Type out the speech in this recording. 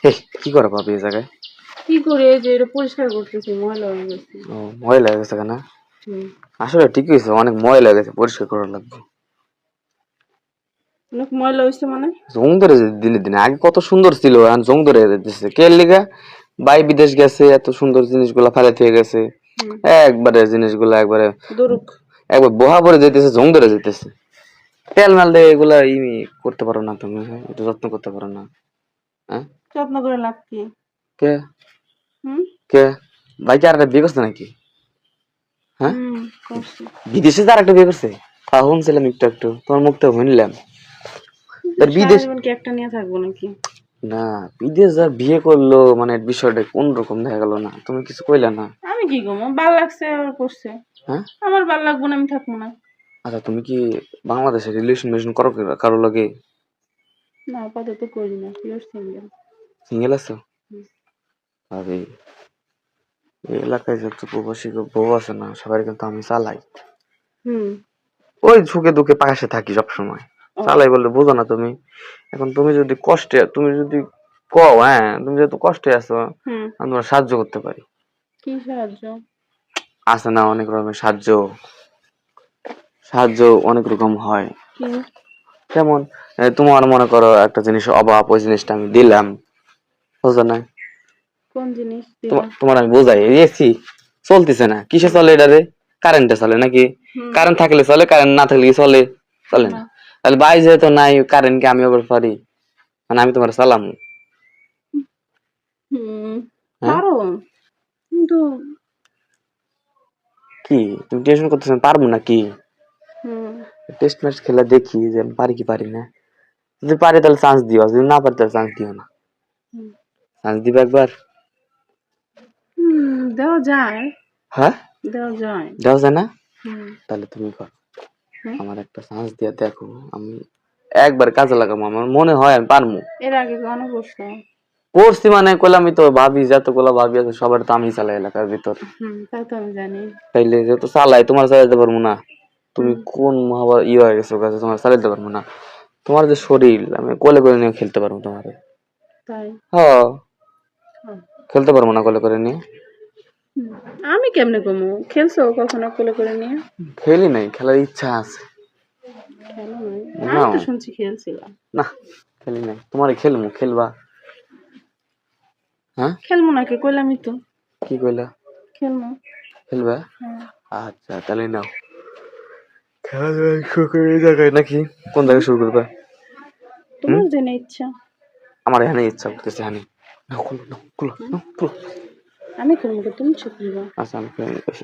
এই কি করে পাবি এই জায়গায়? কি করে এই যে এটা পরিষ্কার করতেছি, ময়লা হয়ে গেছে। ও ময়লা হয়ে গেছে কেন? হুম, আসলে ঠিকই হয়েছে, অনেক ময়লা হয়ে গেছে, পরিষ্কার করা লাগবে। অনেক ময়লা হয়েছে মানে? জং ধরে যেতে দিনে দিনে, আগে কত সুন্দর ছিল, এখন জং ধরে যেতেছে। কে লিগা? ভাই বিদেশ গেছে, এত সুন্দর জিনিসগুলা ফেলে থেকে গেছে। হুম, একবারে জিনিসগুলা একবারে দরুক। একবার বোহা পরে যেতেছে, জং ধরে যেতেছে। তেল মাল দিয়ে এগুলা করতে পারো না তুমি, হ্যাঁ? একটু যত্ন করতে পারো না? হ্যাঁ? যত্ন করে লাভ কি? কে? হুম, কে? ভাই কি আর একটা বিয়ে করছে নাকি? হ্যাঁ? হুম, করছি। বিদেশে তো আর একটা বিয়ে করছে? তা শুনছিলাম একটু একটু, তোমার মুখ থেকে শুনলাম। তার সারা বিদেশ জীবন কি একটা নিয়ে থাকবো নাকি? না, বিদেশ যা বিয়ে করলো, মানে বিষয়টা কোন রকম দেখা গেল না? তুমি কিছু কইলা না? আমি কি করবো, ভাল লাগছে আর করছে। হ্যাঁ? আমার ভাল লাগবো না, আমি থাকবো না। আচ্ছা, তুমি কি বাংলাদেশে রিলেশন করো কারো লগে? না, আপাতত করি না, পিওর সিঙ্গেল। সিঙ্গেল আছো? আরে এই এলাকায় যত প্রবাসী বউ আছে না, সবাই কিন্তু আমি চালাই। হুম, ওই সুখে দুঃখে পাশে থাকি সব সময়। ও, চালাই বললে বোঝো না তুমি? এখন তুমি যদি কষ্টে, তুমি যদি কও, হ্যাঁ তুমি যেহেতু কষ্টে আছো, হুম, আমি তোমার সাহায্য করতে পারি। কি সাহায্য? আছে না অনেক রকমের সাহায্য? সাহায্য অনেক রকম হয়। কি? যেমন তোমার মনে করো একটা জিনিস অভাব, ওই জিনিসটা আমি দিলাম, বুঝো না? কোন জিনিস দিবা? তোমার আমি বোঝাই, এসি চলতেছে না, কিসে চলে এটা রে? কারেন্টে চলে নাকি? হুম, কারেন্ট থাকলে চলে, কারেন্ট না থাকলে কি চলে? চলে না, না। তাহলে বাই যেহেতু নাই, কারেন্ট কে আমি আবার পারি, মানে আমি তোমার চালাম? হুম, হ্যাঁ? পারো, কিন্তু কি তুমি টেনশন করতেছো? পারবো না কি? হুম, টেস্ট ম্যাচ খেলা দেখি যে আমি পারি কি পারি না। যদি পারি তাহলে চান্স দিও, যদি না পারি তাহলে চান্স দিও না। হুম, চান্স দিবে একবার? দেওয়া যায়, হ্যাঁ, দেওয়া যায়। দেওয়া যায় না? হুম, তাহলে তুমি কর, হুম। আমার একটা চান্স দিয়ে দেখো। আমি একবার কাজে লাগাবো, আমার মনে হয় আমি পারবো। এর আগে কখনো করছো? করছি মানে কইলামই তো, ভাবি যতগুলো ভাবি আছে সবার তো আমি চালাই এলাকার ভিতর। হুম, তা তো আমি জানি। তাইলে যেহেতু চালাই, তোমার চালাইতে পারবো না? তুমি হুম, কোন মহাবার হয়ে গেছো কাছে, তোমার চালাইতে পারবো না? তোমার যে শরীর, আমি কোলে করে নিয়ে খেলতে পারবো তোমার? তাই। হ্যাঁ, হুম, খেলতে পারবো না কোলে করে নিয়ে? হুম। আমি কেমনে কমু? খেলছো কখনো কোলে করে নিয়ে? খেলি নাই, খেলার ইচ্ছা আছে। খেলো নাই? না আমি তো শুনছি খেলছিলাম। না, খেলি নাই। তোমার খেলবো, খেলবা? হ্যাঁ? খেলবো নাকি, কইলামই তো। কি কইলা? খেলবো। খেলবা? হ্যাঁ। আচ্ছা তাহলে নাও, খেলাধুলা শুরু করে এই জায়গায় নাকি? কোন হুম, জায়গায় শুরু করবা? হুম? তোমার জেনে ইচ্ছা। আমার এখানে ইচ্ছা করতেছে, হানি। নাও খুলো, নাও খুলো, হুম, নাও খুলো। আমি খেলবো, তুমি চুপ করবা। আচ্ছা আমি খেলে নিতেছি।